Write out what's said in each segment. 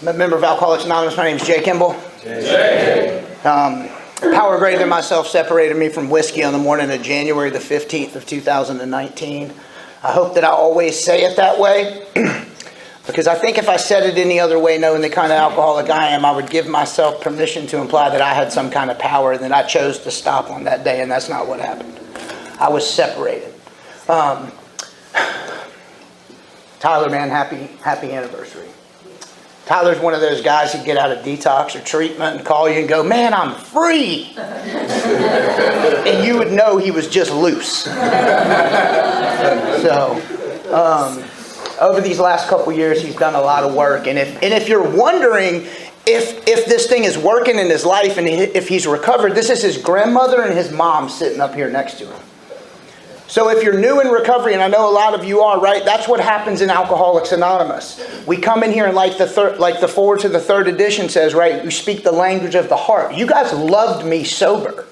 I'm a member of Alcoholics Anonymous. My name is Jay Kimball. Power greater than myself separated me from whiskey on the morning of January the 15th of 2019. I hope that I always say it that way because I think if I said it any other way, knowing the kind of alcoholic I am, I would give myself permission to imply that I had some kind of power and that I chose to stop on that day, and that's not what happened. I was separated. Tyler, man, happy anniversary. Tyler's one of those guys who get out of detox or treatment and call you and go, man, I'm free. And you would know he was just loose. So, over these last couple years, he's done a lot of work. And if you're wondering if this thing is working in his life and if he's recovered, this is his grandmother and his mom sitting up here next to him. So if you're new in recovery, and I know a lot of you are, right? That's what happens in Alcoholics Anonymous. We come in here and like the forward to the third edition says, right? You speak the language of the heart. You guys loved me sober.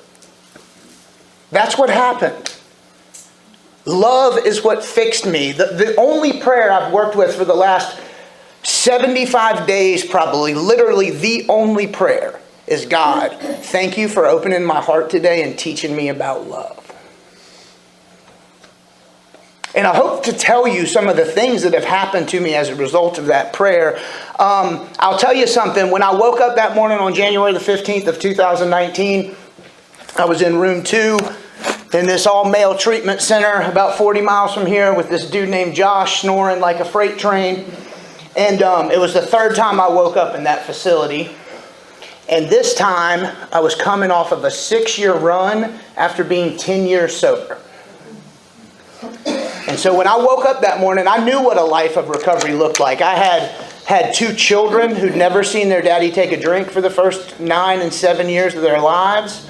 That's what happened. Love is what fixed me. The only prayer I've worked with for the last 75 days, probably, literally the only prayer is, God, thank you for opening my heart today and teaching me about love. And I hope to tell you some of the things that have happened to me as a result of that prayer. I'll tell you something. When I woke up that morning on January the 15th of 2019, I was in room 2 in this all-male treatment center about 40 miles from here with this dude named Josh snoring like a freight train. And it was the third time I woke up in that facility. And this time, I was coming off of a 6-year run after being 10 years sober. And so when I woke up that morning, I knew what a life of recovery looked like. I had 2 children who'd never seen their daddy take a drink for the first 9 and 7 years of their lives.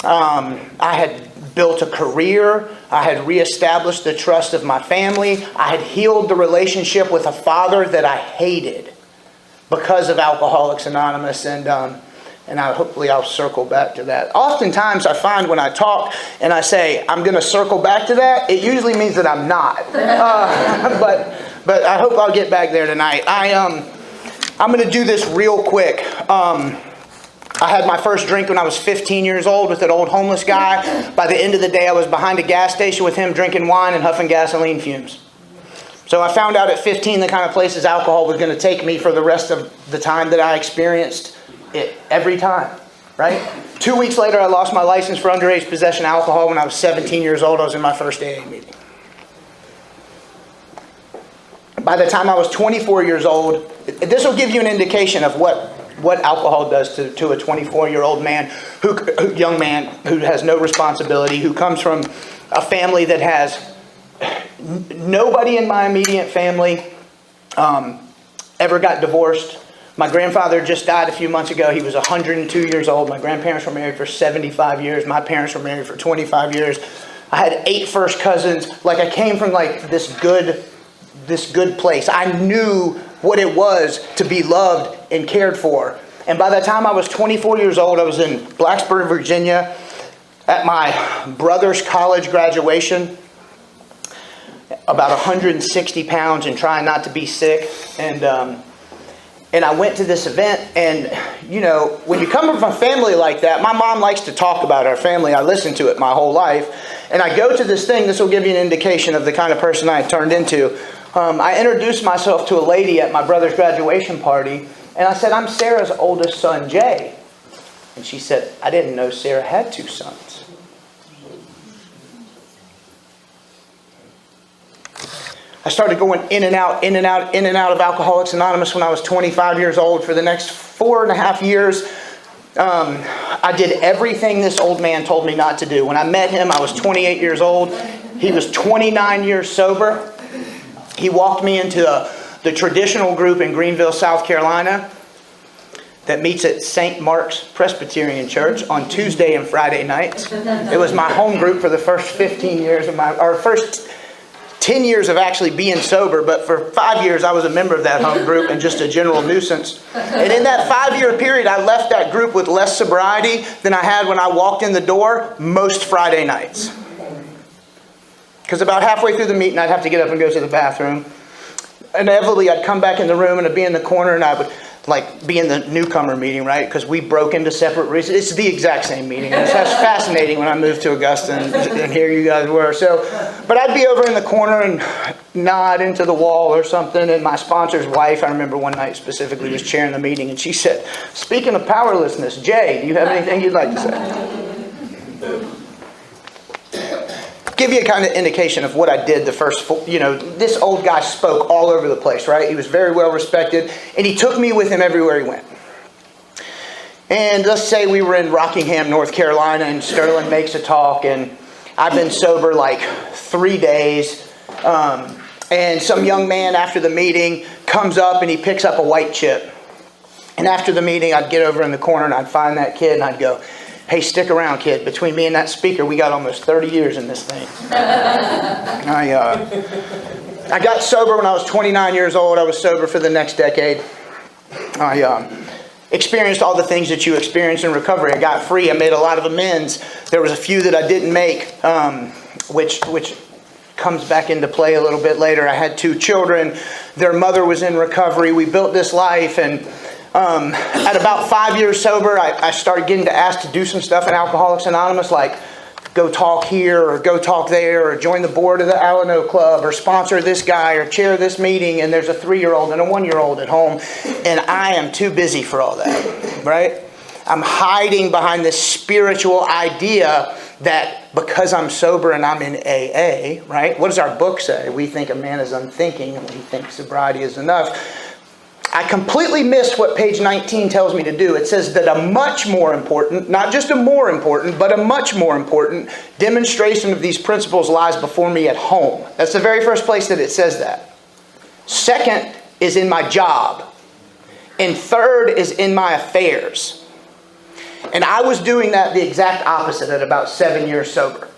I had built a career. I had reestablished the trust of my family. I had healed the relationship with a father that I hated because of Alcoholics Anonymous. And hopefully I'll circle back to that. Oftentimes I find when I talk and I say, I'm going to circle back to that, it usually means that I'm not. But I hope I'll get back there tonight. I'm going to do this real quick. I had my first drink when I was 15 years old with an old homeless guy. By the end of the day, I was behind a gas station with him drinking wine and huffing gasoline fumes. So I found out at 15 the kind of places alcohol was going to take me for the rest of the time that I experienced it every time, right? 2 weeks later, I lost my license for underage possession of alcohol when I was 17 years old. I was in my first AA meeting. By the time I was 24 years old, this will give you an indication of what alcohol does to a 24-year-old man, young man who has no responsibility, who comes from a family that has nobody in my immediate family ever got divorced. My grandfather just died a few months ago. He was 102 years old. My grandparents were married for 75 years. My parents were married for 25 years. I had 8 first cousins. I came from this good place. I knew what it was to be loved and cared for. And by the time I was 24 years old, I was in Blacksburg, Virginia at my brother's college graduation, about 160 pounds and trying not to be sick. And I went to this event, and, when you come from a family like that, my mom likes to talk about our family. I listened to it my whole life. And I go to this thing. This will give you an indication of the kind of person I had turned into. I introduced myself to a lady at my brother's graduation party, and I said, I'm Sarah's oldest son, Jay. And she said, I didn't know Sarah had 2 sons. I started going in and out of Alcoholics Anonymous when I was 25 years old. For the next 4.5 years, I did everything this old man told me not to do. When I met him, I was 28 years old. He was 29 years sober. He walked me into the traditional group in Greenville, South Carolina, that meets at St. Mark's Presbyterian Church on Tuesday and Friday nights. It was my home group for the first 15 years of first 10 years of actually being sober, but for 5 years I was a member of that home group and just a general nuisance. And in that 5-year period, I left that group with less sobriety than I had when I walked in the door most Friday nights. Because about halfway through the meeting, I'd have to get up and go to the bathroom. inevitably I'd come back in the room and I'd be in the corner and I would like be in the newcomer meeting, right? Because we broke into separate rooms. It's the exact same meeting. It's fascinating when I moved to Augusta and here you guys were. So, but I'd be over in the corner and nod into the wall or something. And my sponsor's wife, I remember one night specifically, was chairing the meeting. And she said, speaking of powerlessness, Jay, do you have anything you'd like to say? Give you a kind of indication of what I did the first, this old guy spoke all over the place, right? He was very well respected, and he took me with him everywhere he went. And let's say we were in Rockingham, North Carolina, and Sterling makes a talk, and I've been sober like 3 days. And some young man after the meeting comes up and he picks up a white chip. And after the meeting, I'd get over in the corner and I'd find that kid and I'd go, hey, stick around, kid. Between me and that speaker, we got almost 30 years in this thing. I got sober when I was 29 years old. I was sober for the next decade. I experienced all the things that you experience in recovery. I got free. I made a lot of amends. There was a few that I didn't make, which comes back into play a little bit later. I had 2 children. Their mother was in recovery. We built this life, and at about 5 years sober, I started getting asked to do some stuff in Alcoholics Anonymous, like go talk here or go talk there or join the board of the Alano Club or sponsor this guy or chair this meeting. And there's a 3-year-old and a 1-year-old at home. And I am too busy for all that, right? I'm hiding behind this spiritual idea that because I'm sober and I'm in AA, right? What does our book say? We think a man is unthinking and we think sobriety is enough. I completely missed what page 19 tells me to do. It says that a much more important, not just a more important, but a much more important demonstration of these principles lies before me at home. That's the very first place that it says that. Second is in my job. And third is in my affairs. And I was doing that the exact opposite at about 7 years sober.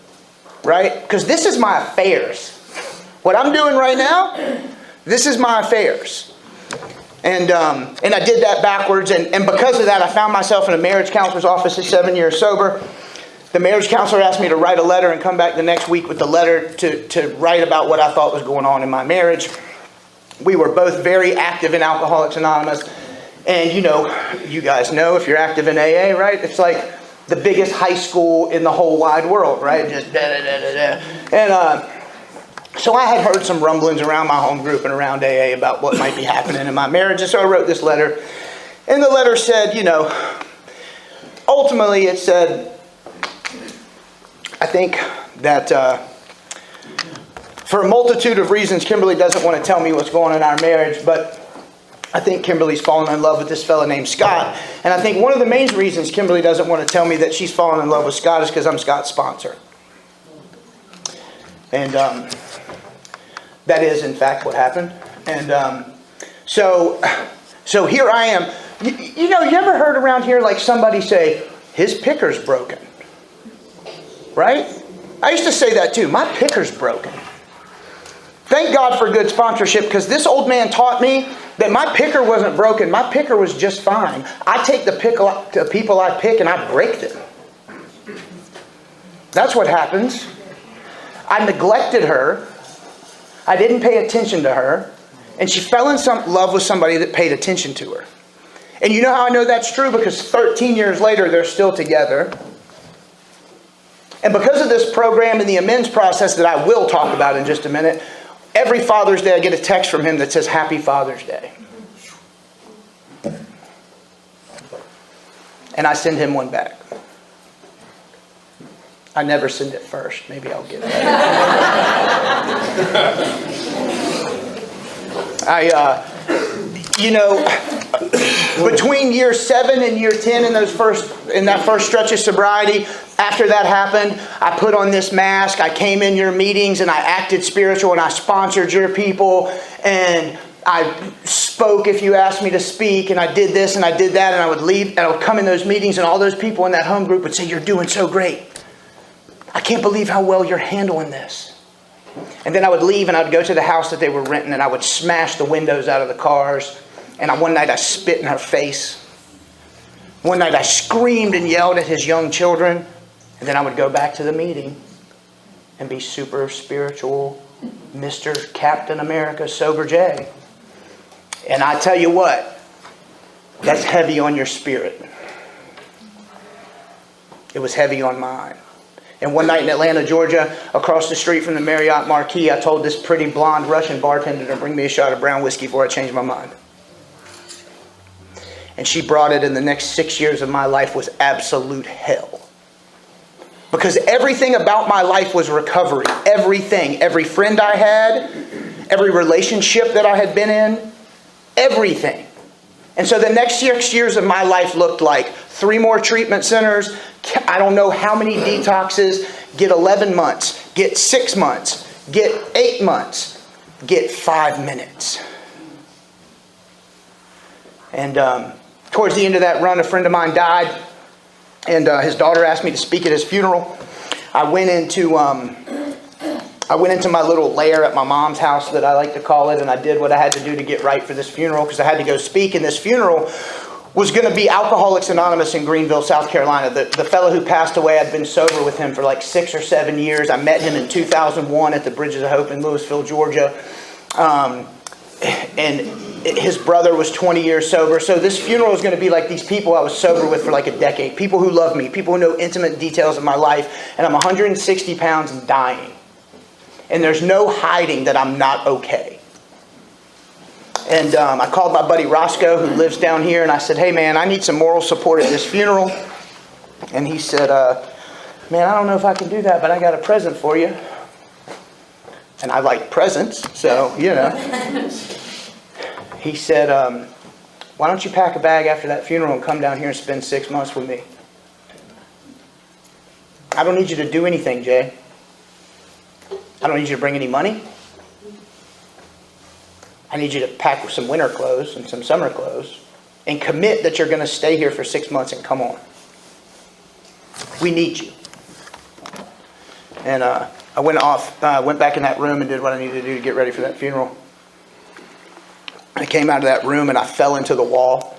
Right? Because this is my affairs. What I'm doing right now, this is my affairs. And I did that backwards, and because of that, I found myself in a marriage counselor's office at 7 years sober. The marriage counselor asked me to write a letter and come back the next week with the letter to write about what I thought was going on in my marriage. We were both very active in Alcoholics Anonymous, and you guys know if you're active in AA, right? It's like the biggest high school in the whole wide world, right? Just da-da-da-da-da. And so I had heard some rumblings around my home group and around AA about what might be happening in my marriage. And so I wrote this letter. And the letter said, ultimately it said, I think that for a multitude of reasons, Kimberly doesn't want to tell me what's going on in our marriage, but I think Kimberly's fallen in love with this fella named Scott. And I think one of the main reasons Kimberly doesn't want to tell me that she's fallen in love with Scott is because I'm Scott's sponsor. And that is, in fact, what happened. And so here I am. You ever heard around here like somebody say, his picker's broken? Right? I used to say that too. My picker's broken. Thank God for good sponsorship, because this old man taught me that my picker wasn't broken. My picker was just fine. I take the people I pick and I break them. That's what happens. I neglected her. I didn't pay attention to her. And she fell in love with somebody that paid attention to her. And you know how I know that's true? Because 13 years later, they're still together. And because of this program and the amends process that I will talk about in just a minute, every Father's Day I get a text from him that says, Happy Father's Day. And I send him one back. I never send it first. Maybe I'll get it. Between year 7 and year 10 in that first stretch of sobriety, after that happened, I put on this mask. I came in your meetings and I acted spiritual and I sponsored your people and I spoke if you asked me to speak, and I did this and I did that, and I would leave and I would come in those meetings and all those people in that home group would say, You're doing so great. I can't believe how well you're handling this. And then I would leave and I would go to the house that they were renting and I would smash the windows out of the cars. And one night I spit in her face. One night I screamed and yelled at his young children. And then I would go back to the meeting and be super spiritual, Mr. Captain America, Sober J. And I tell you what, that's heavy on your spirit. It was heavy on mine. And one night in Atlanta, Georgia, across the street from the Marriott Marquis, I told this pretty blonde Russian bartender to bring me a shot of brown whiskey before I changed my mind. And she brought it, and the next 6 years of my life was absolute hell. Because everything about my life was recovery. Everything. Every friend I had, every relationship that I had been in, everything. And so the next 6 years of my life looked like 3 more treatment centers, I don't know how many detoxes, get 11 months, get 6 months, get 8 months, get 5 minutes. And towards the end of that run, a friend of mine died, and his daughter asked me to speak at his funeral. I went into my little lair at my mom's house, that I like to call it, and I did what I had to do to get right for this funeral, because I had to go speak. And this funeral was going to be Alcoholics Anonymous in Greenville, South Carolina. The fellow who passed away, I'd been sober with him for like 6 or 7 years. I met him in 2001 at the Bridges of Hope in Louisville, Georgia. And his brother was 20 years sober. So this funeral is going to be like these people I was sober with for like a decade. People who love me. People who know intimate details of my life. And I'm 160 pounds and dying. And there's no hiding that I'm not okay. And I called my buddy Roscoe, who lives down here, and I said, hey man, I need some moral support at this funeral. And he said, man, I don't know if I can do that, but I got a present for you. And I like presents, so, you know. He said, why don't you pack a bag after that funeral and come down here and spend 6 months with me? I don't need you to do anything, Jay. I don't need you to bring any money. I need you to pack with some winter clothes and some summer clothes and commit that you're going to stay here for 6 months and come on. We need you. And I went back in that room and did what I needed to do to get ready for that funeral. I came out of that room and I fell into the wall.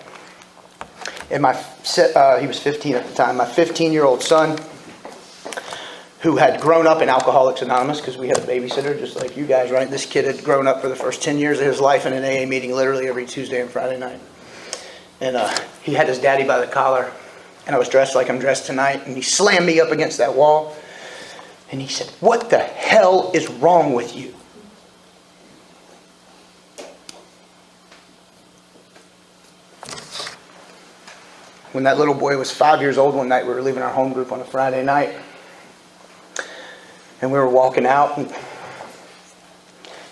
And he was 15 at the time. My 15-year-old son, who had grown up in Alcoholics Anonymous, because we had a babysitter just like you guys, right? This kid had grown up for the first 10 years of his life in an AA meeting literally every Tuesday and Friday night. And he had his daddy by the collar, and I was dressed like I'm dressed tonight, and he slammed me up against that wall, and he said, what the hell is wrong with you? When that little boy was 5 years old, one night we were leaving our home group on a Friday night, and we were walking out, and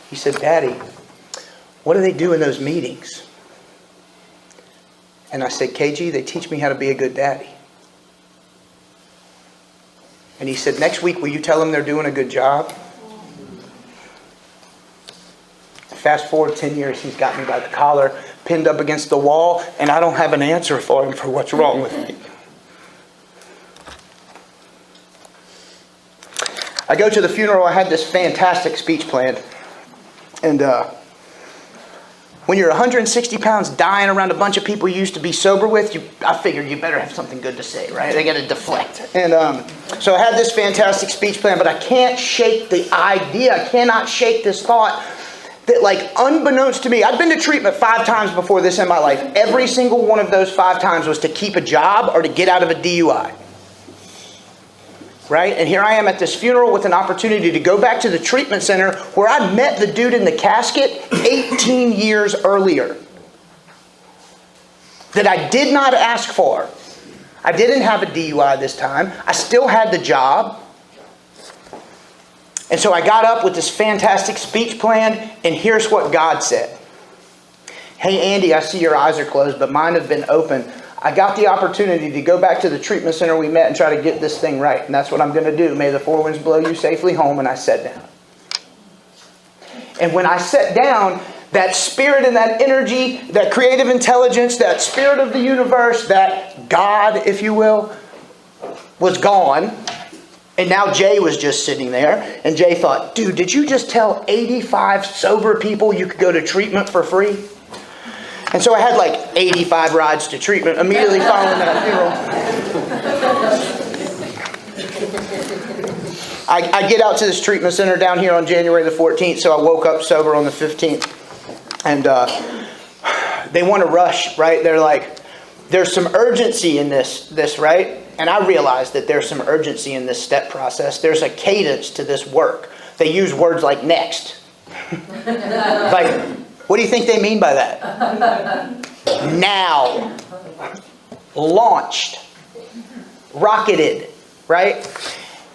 he said, Daddy, what do they do in those meetings? And I said, KG, they teach me how to be a good daddy. And he said, next week, will you tell them they're doing a good job? Fast forward 10 years, he's got me by the collar, pinned up against the wall, and I don't have an answer for him for what's wrong with me. I go to the funeral. I had this fantastic speech planned. And when you're 160 pounds dying around a bunch of people you used to be sober with, I figured you better have something good to say, right? They got to deflect. And so I had this fantastic speech plan, but I can't shake the idea. I cannot shake this thought that, like, unbeknownst to me, I'd been to treatment 5 times before this in my life. Every single one of those 5 times was to keep a job or to get out of a DUI. Right? And here I am at this funeral with an opportunity to go back to the treatment center where I met the dude in the casket 18 years earlier. That I did not ask for. I didn't have a DUI this time. I still had the job. And so I got up with this fantastic speech plan, and here's what God said. Hey Andy, I see your eyes are closed, but mine have been open. I got the opportunity to go back to the treatment center we met and try to get this thing right. And that's what I'm going to do. May the 4 winds blow you safely home. And I sat down. And when I sat down, that spirit and that energy, that creative intelligence, that spirit of the universe, that God, if you will, was gone. And now Jay was just sitting there. And Jay thought, dude, did you just tell 85 sober people you could go to treatment for free? And so I had like 85 rides to treatment immediately following that funeral. I get out to this treatment center down here on January the 14th, so I woke up sober on the 15th. And they want to rush, right? They're like, there's some urgency in this, right? And I realized that there's some urgency in this step process. There's a cadence to this work. They use words like next. Like, what do you think they mean by that? Now. Launched. Rocketed. Right?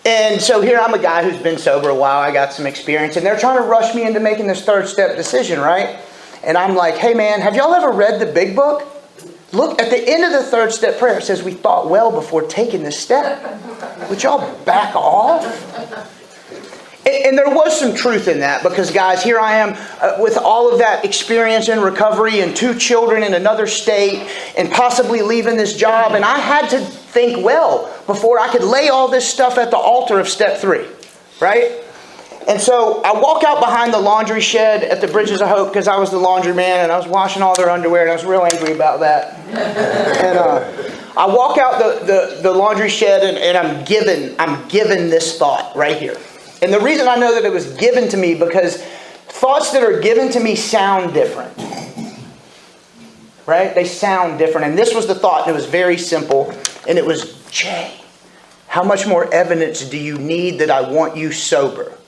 And so here I'm a guy who's been sober a while. I got some experience. And they're trying to rush me into making this third step decision, right? And I'm like, hey man, have y'all ever read the big book? Look, at the end of the third step prayer, it says we thought well before taking this step. Would y'all back off? And there was some truth in that, because guys, here I am with all of that experience in recovery and 2 children in another state and possibly leaving this job. And I had to think well before I could lay all this stuff at the altar of step 3, right? And so I walk out behind the laundry shed at the Bridges of Hope, because I was the laundry man and I was washing all their underwear and I was real angry about that. And I walk out the laundry shed and I'm given this thought right here. And the reason I know that it was given to me, because thoughts that are given to me sound different. Right? They sound different. And this was the thought, and it was very simple. And it was, Jay, how much more evidence do you need that I want you sober?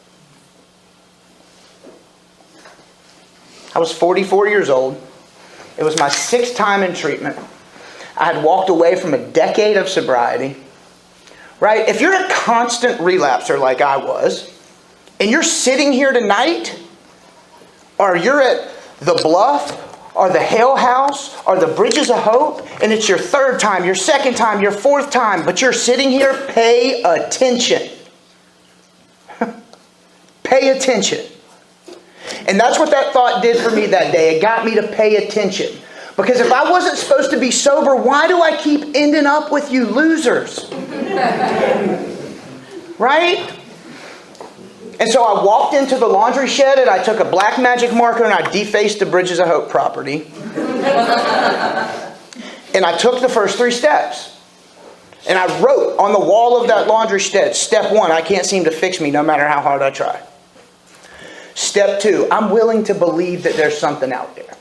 I was 44 years old. It was my 6th time in treatment. I had walked away from a decade of sobriety. Right? If you're a constant relapser like I was, and you're sitting here tonight, or you're at the Bluff, or the Hale House, or the Bridges of Hope, and it's your 3rd time, your 2nd time, your 4th time, but you're sitting here, pay attention. Pay attention. And that's what that thought did for me that day. It got me to pay attention. Because if I wasn't supposed to be sober, why do I keep ending up with you losers? Right? And so I walked into the laundry shed and I took a black magic marker and I defaced the Bridges of Hope property. And I took the first 3 steps. And I wrote on the wall of that laundry shed, step 1, I can't seem to fix me no matter how hard I try. Step 2, I'm willing to believe that there's something out there.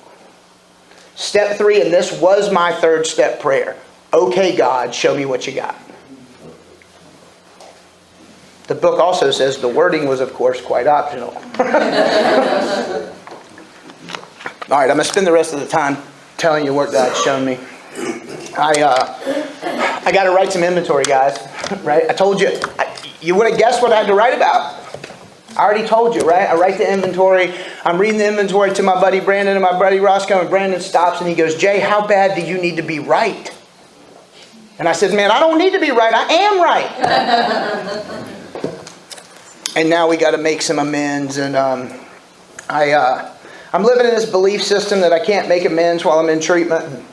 Step 3, and this was my 3rd step prayer. Okay, God, show me what you got. The book also says the wording was, of course, quite optional. All right, I'm going to spend the rest of the time telling you what God's shown me. I got to write some inventory, guys. Right? I told you. You would have guessed what I had to write about. I already told you, right? I write the inventory. I'm reading the inventory to my buddy Brandon and my buddy Roscoe, and Brandon stops and he goes, Jay, how bad do you need to be right? And I said, man, I don't need to be right. I am right. And now we got to make some amends. And I'm living in this belief system that I can't make amends while I'm in treatment.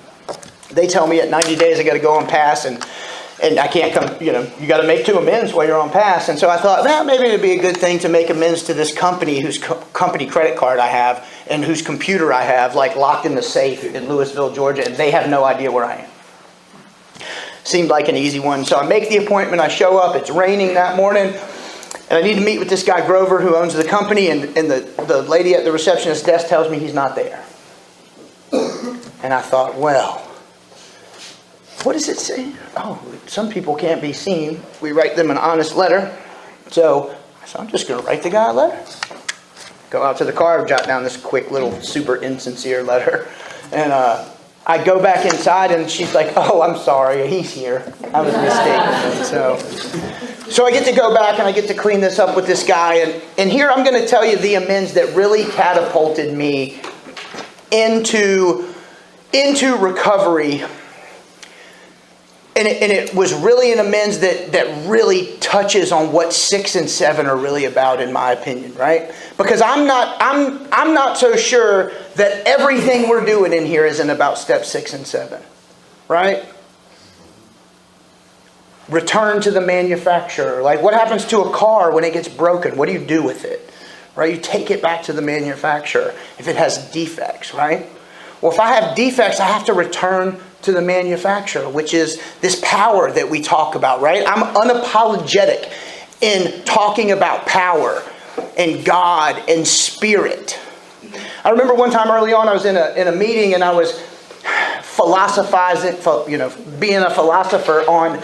They tell me at 90 days I got to go on pass, and I can't come, you got to make 2 amends while you're on pass. And so I thought, well, maybe it'd be a good thing to make amends to this company whose company credit card I have and whose computer I have, like locked in the safe in Louisville, Georgia, and they have no idea where I am. Seemed like an easy one. So I make the appointment, I show up, it's raining that morning, and I need to meet with this guy Grover who owns the company, and the lady at the receptionist desk tells me he's not there. And I thought, well, what does it say? Oh, some people can't be seen. We write them an honest letter. So I'm just going to write the guy a letter. Go out to the car, jot down this quick little super insincere letter. And I go back inside and she's like, oh, I'm sorry, he's here. I was mistaken. So I get to go back and I get to clean this up with this guy. And here I'm going to tell you the amends that really catapulted me into recovery. And it was really an amends that really touches on what 6 and 7 are really about, in my opinion, right? Because I'm not so sure that everything we're doing in here isn't about step 6 and 7, right? Return to the manufacturer. Like, what happens to a car when it gets broken? What do you do with it? Right? You take it back to the manufacturer if it has defects, right? Well, if I have defects, I have to return to the manufacturer, which is this power that we talk about, right? I'm unapologetic in talking about power and God and spirit. I remember one time early on, I was in a meeting and I was philosophizing, being a philosopher on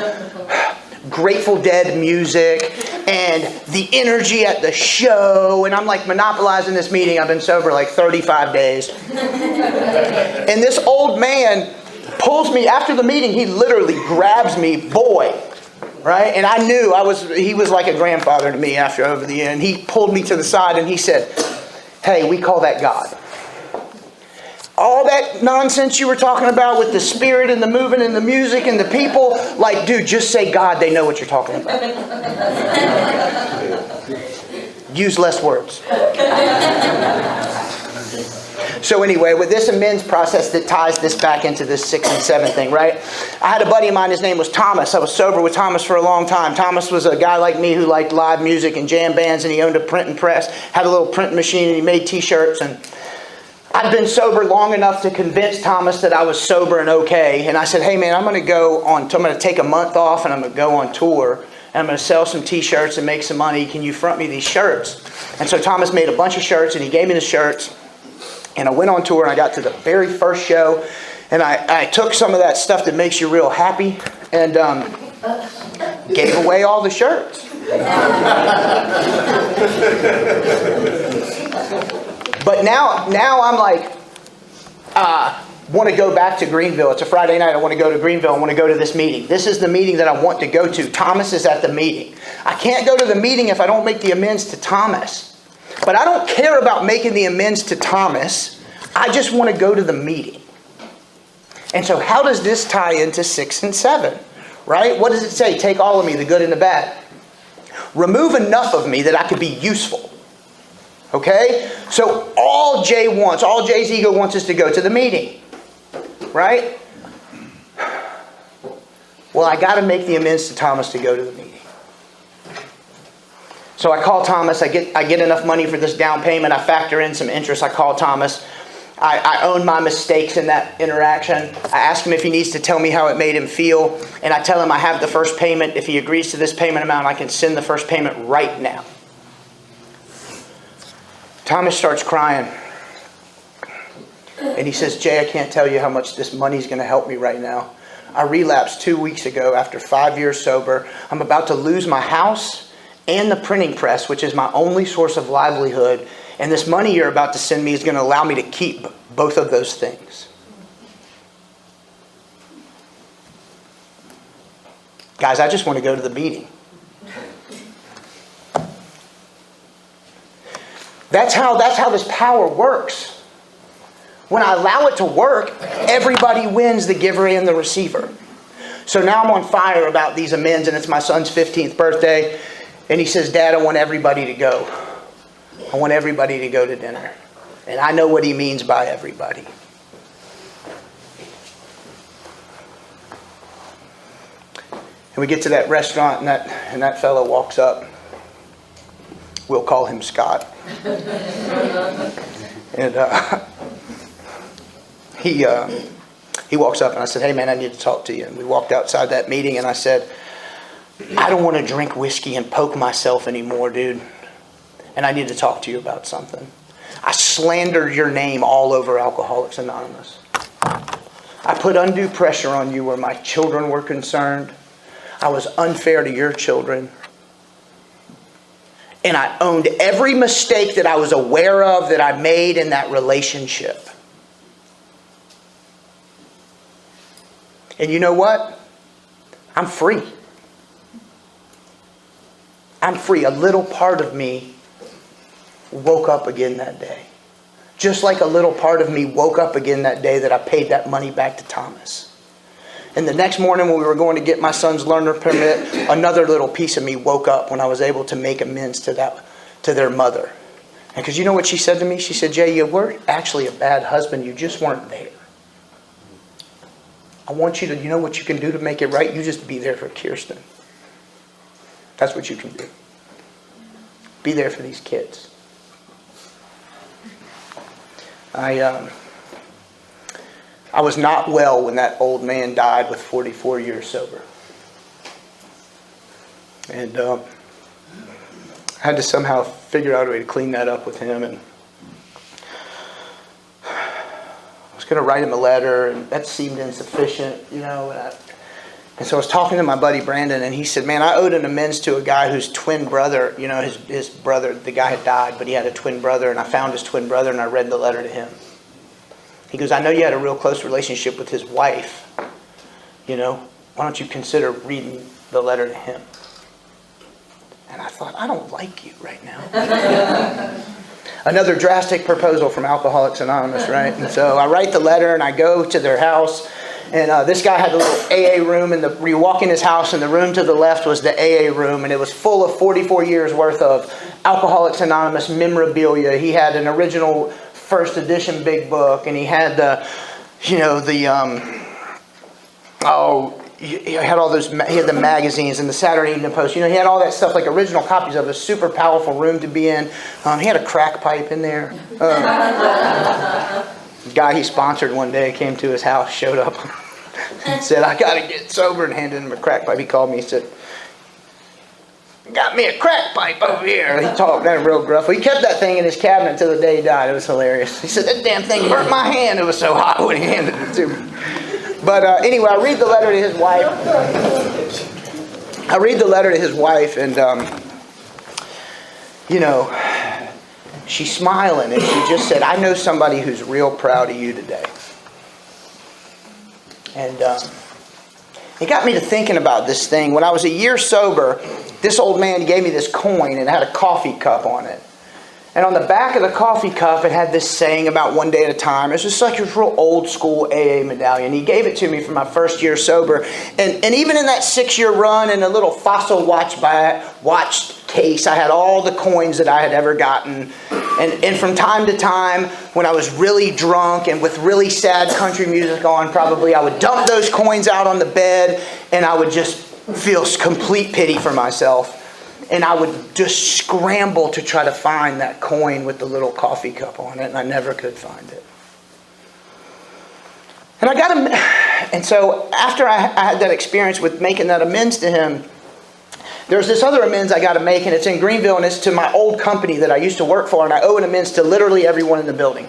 Grateful Dead music and the energy at the show. And I'm like monopolizing this meeting. I've been sober like 35 days. And this old man pulls me after the meeting. He literally grabs me, boy. Right? And I knew he was like a grandfather to me over the end. He pulled me to the side and he said, hey, we call that God. All that nonsense you were talking about with the spirit and the moving and the music and the people, like, dude, just say God. They know what you're talking about. Use less words. So anyway, with this amends process that ties this back into this 6 and 7 thing, right? I had a buddy of mine, his name was Thomas. I was sober with Thomas for a long time. Thomas was a guy like me who liked live music and jam bands, and he owned a printing press, had a little printing machine, and he made t-shirts. And I'd been sober long enough to convince Thomas that I was sober and okay. And I said, hey man, I'm going to take a month off and I'm going to go on tour. And I'm going to sell some t-shirts and make some money. Can you front me these shirts? And so Thomas made a bunch of shirts and he gave me the shirts. And I went on tour and I got to the very first show. And I took some of that stuff that makes you real happy and gave away all the shirts. But now I'm like, want to go back to Greenville. It's a Friday night. I want to go to Greenville. I want to go to this meeting. This is the meeting that I want to go to. Thomas is at the meeting. I can't go to the meeting if I don't make the amends to Thomas. But I don't care about making the amends to Thomas. I just want to go to the meeting. And so how does this tie into 6 and 7? Right? What does it say? Take all of me, the good and the bad. Remove enough of me that I could be useful. Okay? So all Jay's ego wants is to go to the meeting. Right? Well, I got to make the amends to Thomas to go to the meeting. So I call Thomas. I get enough money for this down payment. I factor in some interest. I call Thomas. I own my mistakes in that interaction. I ask him if he needs to tell me how it made him feel. And I tell him I have the first payment. If he agrees to this payment amount, I can send the first payment right now. Thomas starts crying. And he says, Jay, I can't tell you how much this money's going to help me right now. I relapsed 2 weeks ago after 5 years sober. I'm about to lose my house and the printing press, which is my only source of livelihood. And this money you're about to send me is going to allow me to keep both of those things. Guys, I just want to go to the meeting. That's how this power works. When I allow it to work, everybody wins, the giver and the receiver. So now I'm on fire about these amends, and it's my son's 15th birthday. And he says, Dad, I want everybody to go. I want everybody to go to dinner. And I know what he means by everybody. And we get to that restaurant, and that fellow walks up. We'll call him Scott. And he walks up, and I said, hey man, I need to talk to you. And we walked outside that meeting, and I said, I don't want to drink whiskey and poke myself anymore, dude. And I need to talk to you about something. I slandered your name all over Alcoholics Anonymous. I put undue pressure on you where my children were concerned. I was unfair to your children. And I owned every mistake that I was aware of that I made in that relationship. And you know what? I'm free. I'm free. A little part of me woke up again that day. Just like a little part of me woke up again that day that I paid that money back to Thomas. And the next morning when we were going to get my son's learner permit, another little piece of me woke up when I was able to make amends to their mother. And because you know what she said to me? She said, Jay, you weren't actually a bad husband. You just weren't there. I want you to, you know what you can do to make it right? You just be there for Kirsten. That's what you can do. Be there for these kids. I was not well when that old man died with 44 years sober. And I had to somehow figure out a way to clean that up with him. And going to write him a letter, and that seemed insufficient, you know. And so I was talking to my buddy Brandon, and he said, man, I owed an amends to a guy whose twin brother, you know, his brother, the guy had died, but he had a twin brother, and I found his twin brother, and I read the letter to him. He goes, I know you had a real close relationship with his wife. You know, why don't you consider reading the letter to him? And I thought, I don't like you right now. Another drastic proposal from Alcoholics Anonymous, right? And so I write the letter, and I go to their house. And this guy had a little AA room, and you walk in his house, and the room to the left was the AA room, and it was full of 44 years worth of Alcoholics Anonymous memorabilia. He had an original first edition big book, and he had he had all those, he had the magazines and the Saturday Evening Post. You know, he had all that stuff, like original copies of a super powerful room to be in. He had a crack pipe in there. The guy he sponsored one day came to his house, showed up, and said, I got to get sober, and handed him a crack pipe. He called me, he said, got me a crack pipe over here. He talked that real gruff. He kept that thing in his cabinet until the day he died. It was hilarious. He said, that damn thing burnt my hand. It was so hot when he handed it to me. But anyway, I read the letter to his wife. And, you know, she's smiling, and she just said, I know somebody who's real proud of you today. And it got me to thinking about this thing. When I was a year sober, this old man gave me this coin, and it had a coffee cup on it. And on the back of the coffee cup, it had this saying about one day at a time. It was just like a real old school AA medallion. He gave it to me for my first year sober. And even in that 6-year run, in a little fossil watch case, I had all the coins that I had ever gotten. And from time to time, when I was really drunk and with really sad country music on, probably I would dump those coins out on the bed, and I would just feel complete pity for myself. And I would just scramble to try to find that coin with the little coffee cup on it, and I never could find it. And so after I had that experience with making that amends to him, there's this other amends I got to make, and it's in Greenville, and it's to my old company that I used to work for, and I owe an amends to literally everyone in the building.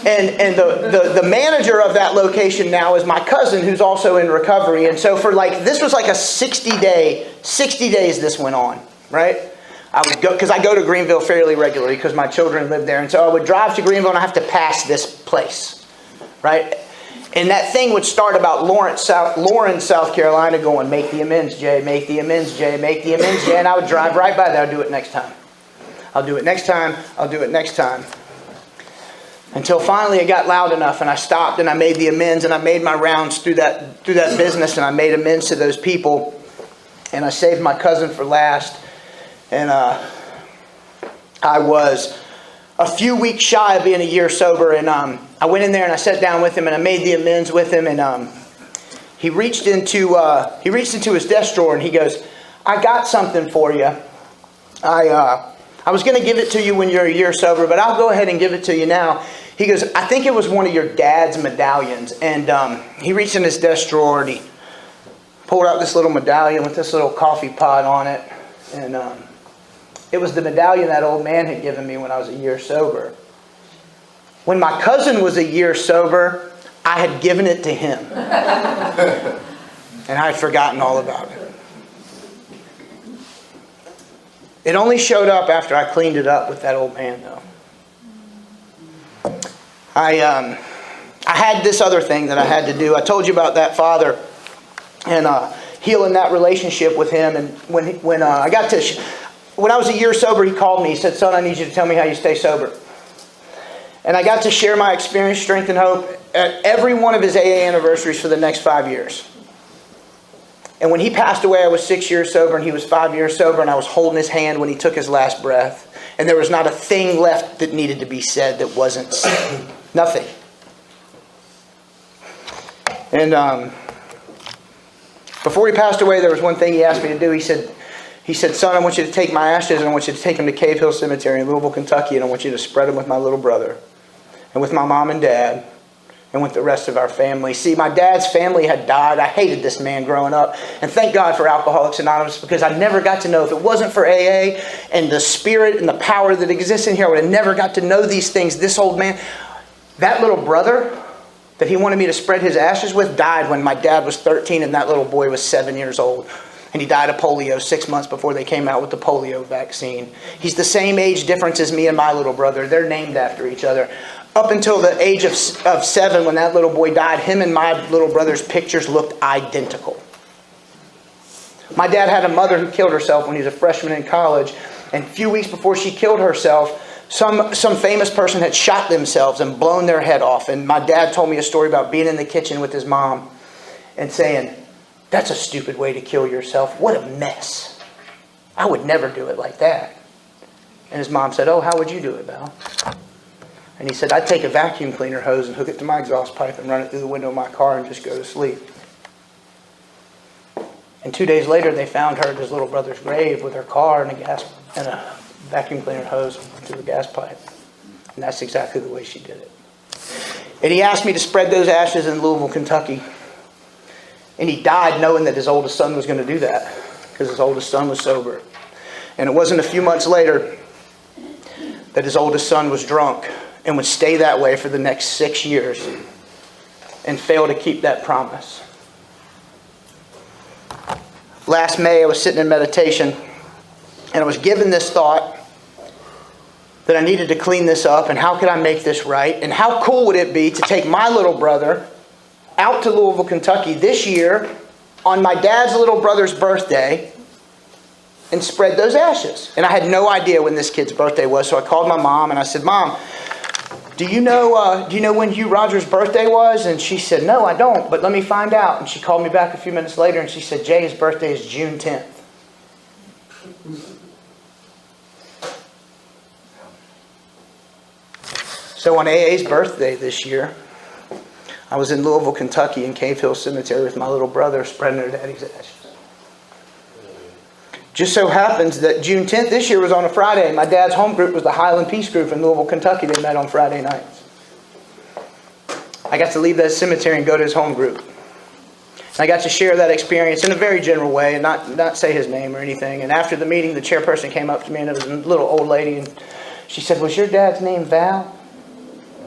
And the manager of that location now is my cousin, who's also in recovery. And so this was like a 60 days this went on, right? I would go, because I go to Greenville fairly regularly because my children live there. And so I would drive to Greenville, and I have to pass this place, right? And that thing would start about Lawrence, South Carolina, going, make the amends, Jay, make the amends, Jay, make the amends, Jay. And I would drive right by there. I'll do it next time. I'll do it next time. I'll do it next time. Until finally it got loud enough, and I stopped, and I made the amends, and I made my rounds through that business, and I made amends to those people. And I saved my cousin for last. And I was a few weeks shy of being a year sober, and I went in there and I sat down with him, and I made the amends with him. And he reached into his desk drawer, and he goes, I got something for you. I was going to give it to you when you're a year sober, but I'll go ahead and give it to you now. He goes, I think it was one of your dad's medallions. And he reached in his desk drawer, and he pulled out this little medallion with this little coffee pot on it. And it was the medallion that old man had given me when I was a year sober. When my cousin was a year sober, I had given it to him. And I had forgotten all about it. It only showed up after I cleaned it up with that old man, though. I had this other thing that I had to do. I told you about that father and healing that relationship with him. And when I was a year sober, he called me. He said, son, I need you to tell me how you stay sober. And I got to share my experience, strength, and hope at every one of his AA anniversaries for the next 5 years. And when he passed away, I was 6 years sober, and he was 5 years sober, and I was holding his hand when he took his last breath. And there was not a thing left that needed to be said that wasn't said. Nothing. And before he passed away, there was one thing he asked me to do. He said, son, I want you to take my ashes, and I want you to take them to Cave Hill Cemetery in Louisville, Kentucky, and I want you to spread them with my little brother and with my mom and dad and with the rest of our family. See, my dad's family had died. I hated this man growing up. And thank God for Alcoholics Anonymous, because I never got to know, if it wasn't for AA and the spirit and the power that exists in here, I would have never got to know these things. This old man, that little brother that he wanted me to spread his ashes with died when my dad was 13 and that little boy was 7 years old. And he died of polio 6 months before they came out with the polio vaccine. He's the same age difference as me and my little brother. They're named after each other. Up until the age of 7, when that little boy died, him and my little brother's pictures looked identical. My dad had a mother who killed herself when he was a freshman in college. And a few weeks before she killed herself, some famous person had shot themselves and blown their head off. And my dad told me a story about being in the kitchen with his mom and saying, "That's a stupid way to kill yourself. What a mess. I would never do it like that." And his mom said, "Oh, how would you do it, Val?" And he said, "I'd take a vacuum cleaner hose and hook it to my exhaust pipe and run it through the window of my car and just go to sleep." And 2 days later, they found her at his little brother's grave with her car and a vacuum cleaner hose to the gas pipe. And that's exactly the way she did it. And he asked me to spread those ashes in Louisville, Kentucky. And he died knowing that his oldest son was going to do that, because his oldest son was sober. And it wasn't a few months later that his oldest son was drunk and would stay that way for the next 6 years and fail to keep that promise. Last May, I was sitting in meditation, and I was given this thought that I needed to clean this up, and how could I make this right? And how cool would it be to take my little brother out to Louisville, Kentucky this year on my dad's little brother's birthday and spread those ashes? And I had no idea when this kid's birthday was, so I called my mom and I said, "Mom, do you know when Hugh Rogers' birthday was?" And she said, "No, I don't, but let me find out." And she called me back a few minutes later and she said, "Jay, his birthday is June 10th. So on AA's birthday this year, I was in Louisville, Kentucky in Cave Hill Cemetery with my little brother spreading their daddy's ashes. Just so happens that June 10th this year was on a Friday. My dad's home group was the Highland Peace Group in Louisville, Kentucky. They met on Friday nights. I got to leave that cemetery and go to his home group. And I got to share that experience in a very general way and not say his name or anything. And after the meeting, the chairperson came up to me, and it was a little old lady, and she said, "Was your dad's name Val?"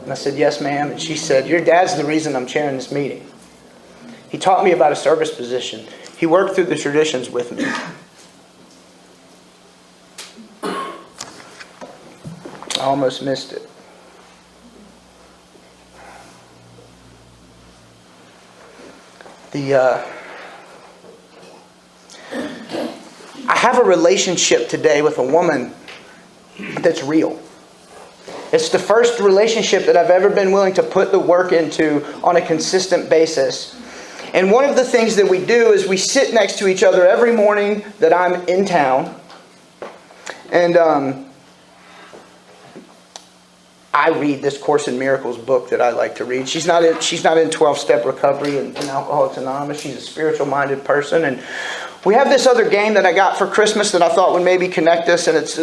And I said, "Yes, ma'am." And she said, "Your dad's the reason I'm chairing this meeting. He taught me about a service position. He worked through the traditions with me." I almost missed it. I have a relationship today with a woman that's real. It's the first relationship that I've ever been willing to put the work into on a consistent basis. And one of the things that we do is we sit next to each other every morning that I'm in town. And I read this Course in Miracles book that I like to read. She's not in 12-step recovery and Alcoholics Anonymous. She's a spiritual-minded person. And we have this other game that I got for Christmas that I thought would maybe connect us. And it's,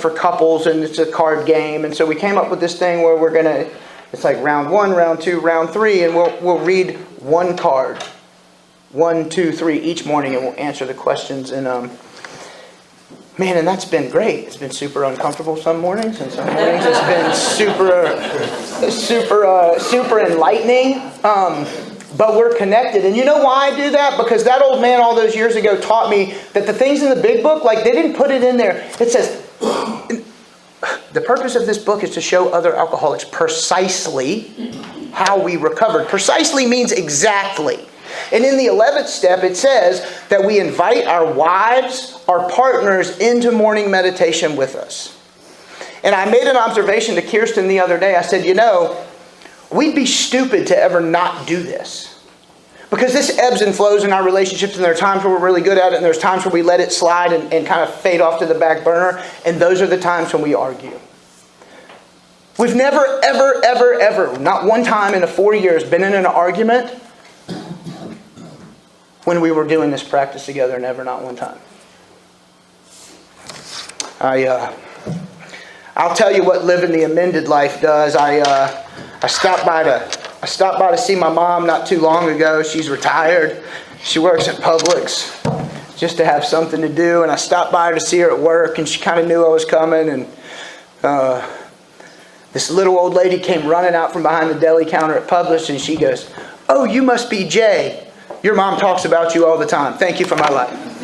for couples, and it's a card game. And so we came up with this thing where we're going to, it's like round 1, round 2, round 3. And we'll read one card. 1, 2, 3 each morning. And we'll answer the questions. And man, and that's been great. It's been super uncomfortable some mornings, and some mornings it's been super enlightening. But we're connected. And you know why I do that? Because that old man all those years ago taught me that the things in the big book, like they didn't put it in there. It says, the purpose of this book is to show other alcoholics precisely how we recovered. Precisely means exactly. And in the 11th step, it says that we invite our wives, our partners, into morning meditation with us. And I made an observation to Kirsten the other day. I said, we'd be stupid to ever not do this. Because this ebbs and flows in our relationships, and there are times where we're really good at it, and there's times where we let it slide and kind of fade off to the back burner, and those are the times when we argue. We've never, ever, ever, ever, not one time in the 4 years, been in an argument when we were doing this practice together. Never, not one time. I'll tell you what living the amended life does. I stopped by to see my mom not too long ago. She's retired. She works at Publix just to have something to do. And I stopped by to see her at work, and she kind of knew I was coming. And the This little old lady came running out from behind the deli counter at Publix, and she goes, "Oh, you must be Jay. Your mom talks about you all the time. Thank you for my life."